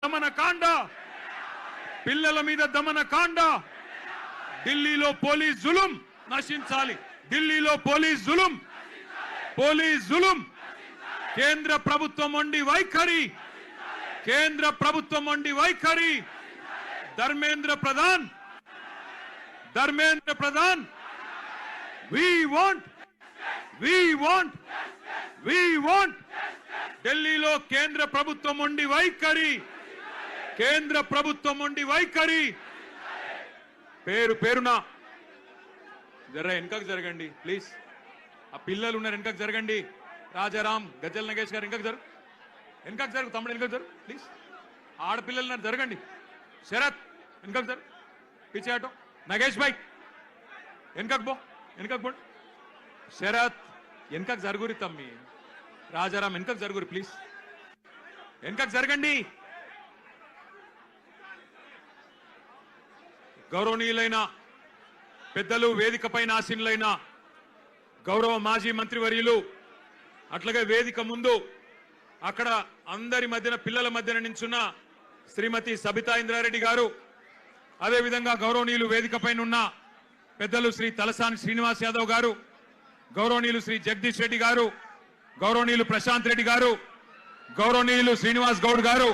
దమనకాండ, పిల్లల మీద దమనకాండ, ఢిల్లీలో పోలీస్ జులుం నశించాలి. ఢిల్లీలో పోలీస్ జులుం, కేంద్ర ప్రభుత్వం మొండి వైఖరి, కేంద్ర ప్రభుత్వం మొండి వైఖరి. ధర్మేంద్ర ప్రధాన్, we want ఢిల్లీలో కేంద్ర ప్రభుత్వం మొండి వైఖరి, కేంద్ర ప్రభుత్వం మొండి వైఖరి. పేరున జర వెనకకు జరగండి ప్లీజ్. ఆ పిల్లలు ఉన్నారు, వెనకకు జరగండి. రాజారాం, గజ్జల్ నగేష్ గారు వెనకకు జరుగు. తమ్ముడు వెనకకు జరుగు ప్లీజ్. ఆడపిల్లలు ఉన్నారు, జరగండి. శరత్ వెనకకు జరుగు. పిచ్చే ఆటో నగేష్ భాయ్ వెనకకు పో. శరత్ వెనకకు జరుగురి తమ్మి. రాజారాం వెనకకు జరుగురి ప్లీజ్. వెనకకు జరగండి. గౌరవనీయులైన పెద్దలు, వేదికపైన ఆసీనులైన గౌరవ మాజీ మంత్రివర్యులు, అట్లాగే వేదిక ముందు అక్కడ అందరి మధ్యన, పిల్లల మధ్యన నించున్న శ్రీమతి సబితా ఇంద్రారెడ్డి గారు, అదేవిధంగా గౌరవనీయులు వేదికపైన ఉన్న పెద్దలు శ్రీ తలసాని శ్రీనివాస్ యాదవ్ గారు, గౌరవనీయులు శ్రీ జగదీష్ రెడ్డి గారు, గౌరవనీయులు ప్రశాంత్ రెడ్డి గారు, గౌరవనీయులు శ్రీనివాస్ గౌడ్ గారు,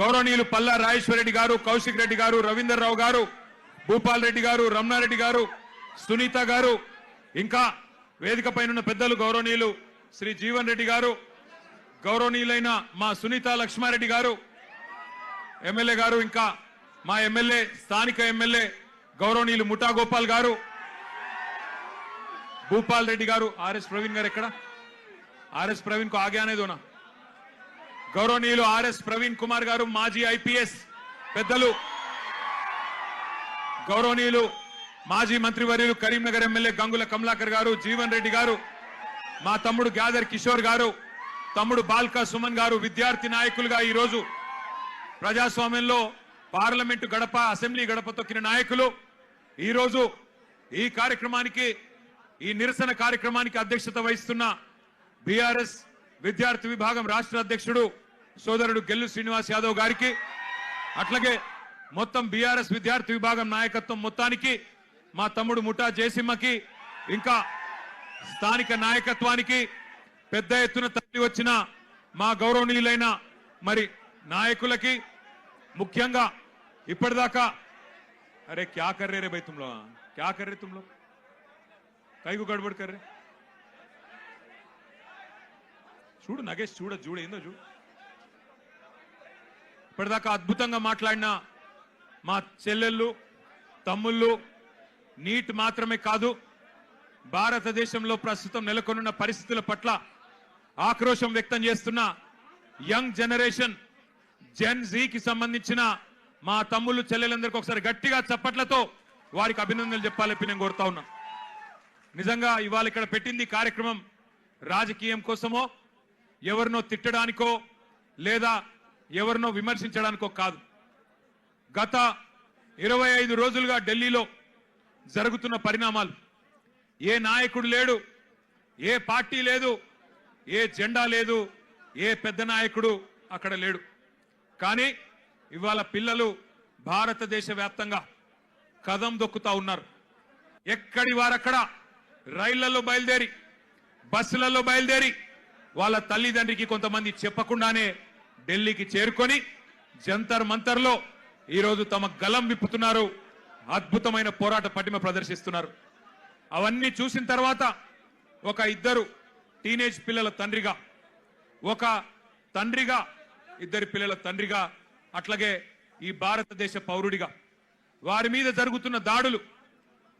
గౌరవనీయులు పల్లా రాజేశ్వర రెడ్డి గారు, కౌశిక్ రెడ్డి గారు, రవీందర్ రావు గారు, భూపాల్ రెడ్డి గారు, రమణారెడ్డి గారు, సునీత గారు, ఇంకా వేదిక పైన పెద్దలు గౌరవనీయులు శ్రీ జీవన్ రెడ్డి గారు, గౌరవనీయులైన మా సునీత లక్ష్మారెడ్డి గారు ఎమ్మెల్యే గారు, ఇంకా మా ఎమ్మెల్యే, స్థానిక ఎమ్మెల్యే గౌరవనీయులు ముఠా గోపాల్ గారు, భూపాల్ రెడ్డి గారు, ఆర్ఎస్ ప్రవీణ్ గారు ఎక్కడ? ఆర్ఎస్ ప్రవీణ్ को आगे आने दो ना. గౌరవనీయులు ఆర్ఎస్ ప్రవీణ్ కుమార్ గారు, మాజీ ఐపీఎస్ పెద్దలు, గౌరవనీయులు మాజీ మంత్రివర్యులు కరీంనగర్ ఎమ్మెల్యే గంగుల కమలాకర్ గారు, జీవన్ రెడ్డి గారు, మా తమ్ముడు గ్యాదర్ కిషోర్ గారు, తమ్ముడు బాల్కా సుమన్ గారు, విద్యార్థి నాయకులుగా ఈరోజు ప్రజాస్వామ్యంలో పార్లమెంటు గడప, అసెంబ్లీ గడప తొక్కిన నాయకులు ఈరోజు ఈ కార్యక్రమానికి, ఈ నిరసన కార్యక్రమానికి అధ్యక్షత వహిస్తున్న బీఆర్ఎస్ విద్యార్థి విభాగం రాష్ట్ర అధ్యక్షుడు సోదరుడు గెల్లు శ్రీనివాస్ యాదవ్ గారికి, అట్లాగే మొత్తం బీఆర్ఎస్ విద్యార్థి విభాగం నాయకత్వం మొత్తానికి, మా తమ్ముడు ముఠా జయసింహకి, ఇంకా స్థానిక నాయకత్వానికి, పెద్ద ఎత్తున తరలి వచ్చిన మా గౌరవనీయులైన మరి నాయకులకి, ముఖ్యంగా ఇప్పటిదాకా అరే క్యా కర్రే రే భయ్ తుమ్లో, క్యా కర్రే తుమ్లో, కైకు గడబడ్ కర్రే చూడు నగేష్, చూడు ఏందో చూడు. ఇప్పటిదాకా అద్భుతంగా మాట్లాడిన మా చెల్లెళ్ళు, తమ్ముళ్ళు, నీట్ మాత్రమే కాదు, భారతదేశంలో ప్రస్తుతం నెలకొన్న పరిస్థితుల పట్ల ఆక్రోశం వ్యక్తం చేస్తున్న యంగ్ జనరేషన్ జెన్ జీకి సంబంధించిన మా తమ్ముళ్ళు, చెల్లెలందరికీ ఒకసారి గట్టిగా చప్పట్లతో వారికి అభినందనలు చెప్పాలని నేను కోరుతా ఉన్నా. నిజంగా ఇవాళ ఇక్కడ పెట్టింది కార్యక్రమం రాజకీయం కోసమో, ఎవరినో తిట్టడానికో లేదా ఎవరినో విమర్శించడానికో కాదు. గత 25 రోజులుగా ఢిల్లీలో జరుగుతున్న పరిణామాలు, ఏ నాయకుడు లేడు, ఏ పార్టీ లేదు, ఏ జెండా లేదు, ఏ పెద్ద నాయకుడు అక్కడ లేడు. కానీ ఇవాళ పిల్లలు భారతదేశ వ్యాప్తంగా కదం దొక్కుతా ఉన్నారు. ఎక్కడి వారక్కడ రైళ్లలో బయలుదేరి, బస్సులలో బయలుదేరి, వాళ్ళ తల్లిదండ్రికి కొంతమంది చెప్పకుండానే ఢిల్లీకి చేరుకొని జంతర్ మంతర్లో ఈరోజు తమ గలం విప్పుతున్నారు, అద్భుతమైన పోరాట పటిమ ప్రదర్శిస్తున్నారు. అవన్నీ చూసిన తర్వాత ఒక ఇద్దరు టీనేజ్ పిల్లల తండ్రిగా, ఒక తండ్రిగా, ఇద్దరి పిల్లల తండ్రిగా, అట్లాగే ఈ భారతదేశ పౌరుడిగా వారి మీద జరుగుతున్న దాడులు,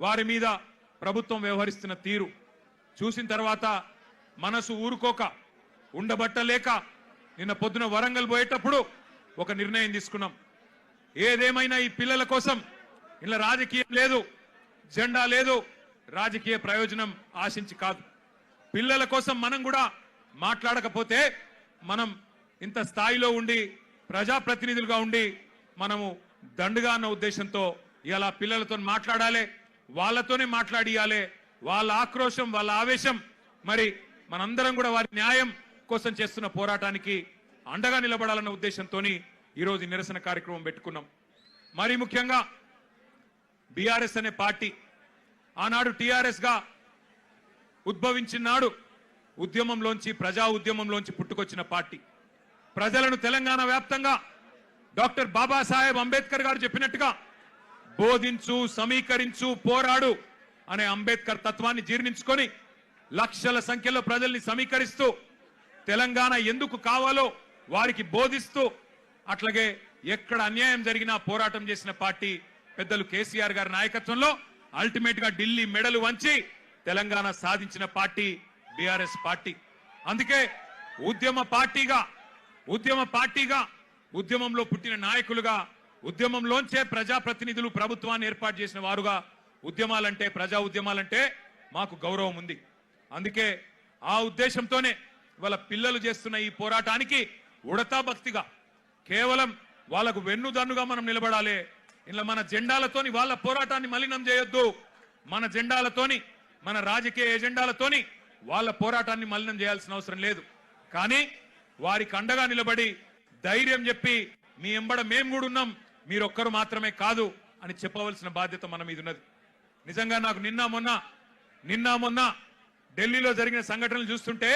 వారి మీద ప్రభుత్వం వ్యవహరిస్తున్న తీరు చూసిన తర్వాత మనసు ఊరుకోక, ఉండబట్టలేక నిన్న పొద్దున వరంగల్ పోయేటప్పుడు ఒక నిర్ణయం తీసుకున్నాం. ఏదేమైనా ఈ పిల్లల కోసం ఇలా రాజకీయం లేదు, జెండా లేదు, రాజకీయ ప్రయోజనం ఆశించి కాదు. పిల్లల కోసం మనం కూడా మాట్లాడకపోతే మనం ఇంత స్థాయిలో ఉండి, ప్రజాప్రతినిధులుగా ఉండి మనము దండుగా అన్న ఉద్దేశంతో ఇలా పిల్లలతో మాట్లాడాలి, వాళ్ళతోనే మాట్లాడియాలి. వాళ్ళ ఆక్రోశం, వాళ్ళ ఆవేశం, మరి మనందరం కూడా వారి న్యాయం కోసం చేస్తున్న పోరాటానికి అండగా నిలబడాలన్న ఉద్దేశంతో ఈరోజు నిరసన కార్యక్రమం పెట్టుకున్నాం. మరి ముఖ్యంగా బీఆర్ఎస్ అనే పార్టీ ఆనాడు టీఆర్ఎస్ గా ఉద్భవించినాడు ఉద్యమంలోంచి, ప్రజా ఉద్యమంలోంచి పుట్టుకొచ్చిన పార్టీ. ప్రజలను తెలంగాణ వ్యాప్తంగా డాక్టర్ బాబాసాహెబ్ అంబేద్కర్ గారు చెప్పినట్టుగా బోధించు, సమీకరించు, పోరాడు అనే అంబేద్కర్ తత్వాన్ని జీర్ణించుకొని లక్షల సంఖ్యలో ప్రజల్ని సమీకరిస్తూ తెలంగాణ ఎందుకు కావాలో వారికి బోధిస్తూ అట్లాగే ఎక్కడ అన్యాయం జరిగినా పోరాటం చేసిన పార్టీ పెద్దలు కేసీఆర్ గారి నాయకత్వంలో అల్టిమేట్ గా ఢిల్లీ మెడలు వంచి తెలంగాణ సాధించిన పార్టీ బీఆర్ఎస్ పార్టీ. అందుకే ఉద్యమ పార్టీగా ఉద్యమంలో పుట్టిన నాయకులుగా, ఉద్యమంలోంచే ప్రజాప్రతినిధులు ప్రభుత్వాన్ని ఏర్పాటు చేసిన వారుగా ఉద్యమాలంటే, ప్రజా ఉద్యమాలంటే మాకు గౌరవం ఉంది. అందుకే ఆ ఉద్దేశంతోనే వాళ్ళ పిల్లలు చేస్తున్న ఈ పోరాటానికి ఉడతా భక్తిగా కేవలం వాళ్ళకు వెన్నుదన్నుగా మనం నిలబడాలి. ఇలా మన జెండాలతోని వాళ్ళ పోరాటాన్ని మలినం చేయొద్దు. మన జెండాలతోని, మన రాజకీయ ఎజెండాలతోని వాళ్ళ పోరాటాన్ని మలినం చేయాల్సిన అవసరం లేదు. కానీ వారికి అండగా నిలబడి ధైర్యం చెప్పి మీ ఎంబడ మేము కూడా ఉన్నాం, మీరొక్కరు మాత్రమే కాదు అని చెప్పవలసిన బాధ్యత మన మీద ఉన్నది. నిజంగా నాకు నిన్న మొన్న ఢిల్లీలో జరిగిన సంఘటనలు చూస్తుంటే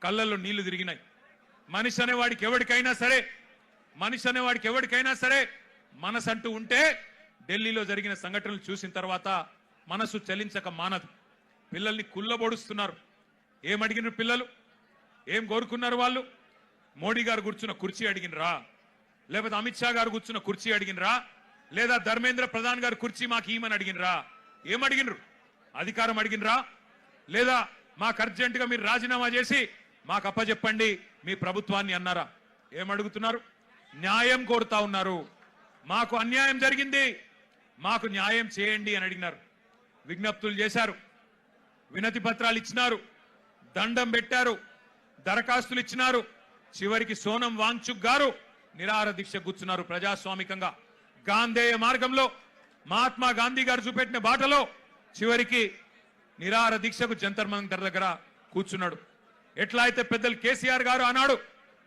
కళ్ళల్లో నీళ్లు తిరిగినాయి. మనిషి అనేవాడికి ఎవరికైనా సరే మనసంటూ ఉంటే ఢిల్లీలో జరిగిన సంఘటనలు చూసిన తర్వాత మనసు చలించక మానదు. పిల్లల్ని కుల్లబొడుస్తున్నారు. ఏమడిగినారు పిల్లలు? ఏం కోరుకున్నారు వాళ్ళు? మోడీ గారు కూర్చున్న కుర్చీ అడిగినరా? లేకపోతే అమిత్ షా గారు కూర్చున్న కుర్చీ అడిగినరా? లేదా ధర్మేంద్ర ప్రధాన్ గారు కుర్చీ మాకు ఈమని అడిగినరా? ఏమడిగినరు? అధికారం అడిగినరా? లేదా మాకు అర్జెంటుగా మీరు రాజీనామా చేసి మాకు అప్పచెప్పండి మీ ప్రభుత్వాన్ని అన్నారా? ఏమడుగుతున్నారు? న్యాయం కోరుతా ఉన్నారు. మాకు అన్యాయం జరిగింది, మాకు న్యాయం చేయండి అని అడిగినారు. విజ్ఞప్తులు చేశారు, వినతి పత్రాలు ఇచ్చినారు, దండం పెట్టారు, దరఖాస్తులు ఇచ్చినారు. చివరికి సోనం వాంగ్చుక్ గారు నిరాహార దీక్ష కూర్చున్నారు. ప్రజాస్వామికంగా గాంధేయ మార్గంలో మహాత్మా గాంధీ గారు చూపెట్టిన బాటలో చివరికి నిరాహార దీక్షకు జంతర్ మంతర్ దగ్గర కూర్చున్నాడు. ఎట్లా అయితే పెద్దలు కేసీఆర్ గారు అన్నాడు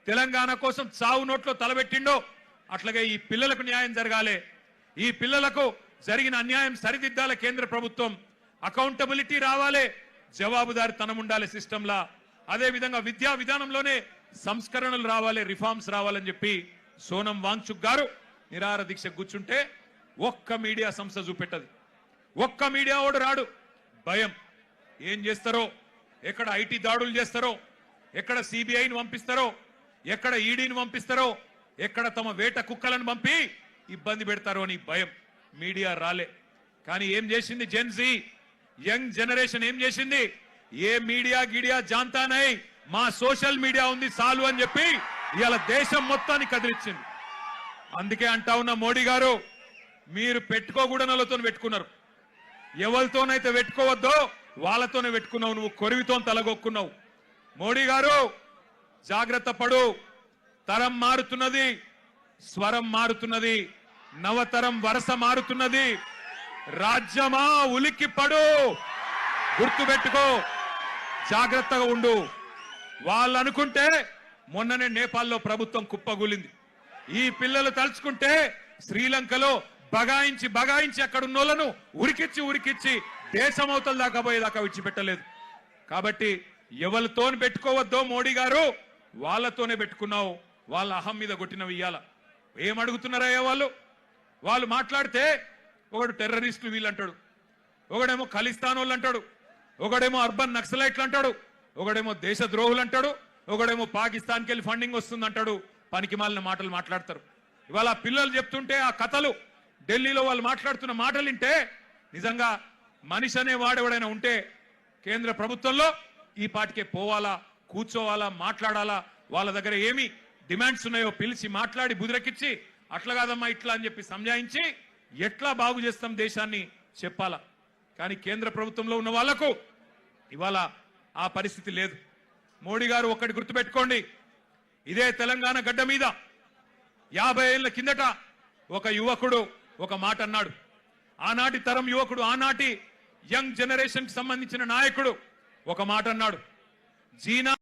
తెలంగాణ కోసం చావు నోట్లో తలబెట్టిండో అట్లాగే ఈ పిల్లలకు న్యాయం జరగాలి, ఈ పిల్లలకు జరిగిన అన్యాయం సరిదిద్దాలి కేంద్ర ప్రభుత్వం, అకౌంటబిలిటీ రావాలి, జవాబుదారితనం ఉండాలి సిస్టంలా. అదే విధంగా విద్యా విధానంలోనే సంస్కరణలు రావాలి, రిఫార్మ్స్ రావాలని చెప్పి సోనం వాంగ్చుక్ గారు నిరాహార దీక్ష కూర్చుంటే ఒక్క మీడియా సంస్థ చూపెట్టదు, ఒక్క మీడియా ఓడు రాడు. భయం. ఏం చేస్తారో, ఎక్కడ ఐటీ దాడులు చేస్తారో, ఎక్కడ సిబిఐని పంపిస్తారో, ఎక్కడ ఈడీని పంపిస్తారో, ఎక్కడ తమ వేట కుక్కలను పంపి ఇబ్బంది పెడతారో అని భయం. మీడియా రాలే. కానీ ఏం చేసింది జెన్జీ, యంగ్ జనరేషన్ ఏం చేసింది? ఏ మీడియా గిడియా జాంతా నై, మా సోషల్ మీడియా ఉంది చాలు అని చెప్పి ఇవాళ దేశం మొత్తాన్ని కదిలిచ్చింది. అందుకే అంటా ఉన్న మోడీ గారు, మీరు పెట్టుకోకూడనలతో పెట్టుకున్నారు. ఎవరితోనైతే పెట్టుకోవద్దో వాళ్ళతోనే పెట్టుకున్నావు. నువ్వు కొరివితో తలగొక్కున్నావు. మోడీ గారు జాగ్రత్త పడు. తరం మారుతున్నది, స్వరం మారుతున్నది, నవతరం వరస మారుతున్నది. రాజ్యమా ఉలిక్కి పడు, గుర్తుపెట్టుకో, జాగ్రత్తగా ఉండు. వాళ్ళు అనుకుంటే మొన్ననే నేపాల్లో ప్రభుత్వం కుప్పగూలింది. ఈ పిల్లలు తలుచుకుంటే శ్రీలంకలో బగాయించి అక్కడ ఉన్నోళ్లను ఉరికిచ్చి దేశమవతల దాకా పోయేదాకా విడిచిపెట్టలేదు. కాబట్టి ఎవరితో పెట్టుకోవద్దో మోడీ గారు, వాళ్ళతోనే పెట్టుకున్నావు. వాళ్ళ అహం మీద కొట్టినవి ఇయ్యాల. ఏమడుగుతున్నారయ్యా వాళ్ళు మాట్లాడితే ఒకడు టెర్రరిస్టులు వీళ్ళు అంటాడు, ఒకడేమో ఖలిస్తాన్ వాళ్ళు అంటాడు, ఒకడేమో అర్బన్ నక్సలైట్లు అంటాడు, ఒకడేమో దేశద్రోహులు అంటాడు, ఒకడేమో పాకిస్తాన్కి వెళ్ళి ఫండింగ్ వస్తుంది అంటాడు. పనికి మాలిన మాటలు మాట్లాడతారు. ఇవాళ పిల్లలు చెప్తుంటే ఆ కథలు, ఢిల్లీలో వాళ్ళు మాట్లాడుతున్న మాటలు వింటే నిజంగా మనిషి అనే వాడెవడైనా ఉంటే కేంద్ర ప్రభుత్వంలో ఈ పాటికే పోవాలా, కూర్చోవాలా, మాట్లాడాలా. వాళ్ళ దగ్గర ఏమి డిమాండ్స్ ఉన్నాయో పిలిచి మాట్లాడి బుదిరెక్కించి అట్లా కాదమ్మా ఇట్లా అని చెప్పి సంజాయించి ఎట్లా బాగు చేస్తాం దేశాన్ని చెప్పాలా. కానీ కేంద్ర ప్రభుత్వంలో ఉన్న వాళ్లకు ఇవాళ ఆ పరిస్థితి లేదు. మోడీ గారు ఒక్కటి గుర్తుపెట్టుకోండి, ఇదే తెలంగాణ గడ్డ మీద 50 ఏళ్ల కిందట ఒక యువకుడు ఒక మాట అన్నాడు. ఆనాటి తరం యువకుడు, ఆనాటి యంగ్ జనరేషన్ కి సంబంధించిన నాయకుడు ఒక మాట అన్నాడు. జీనా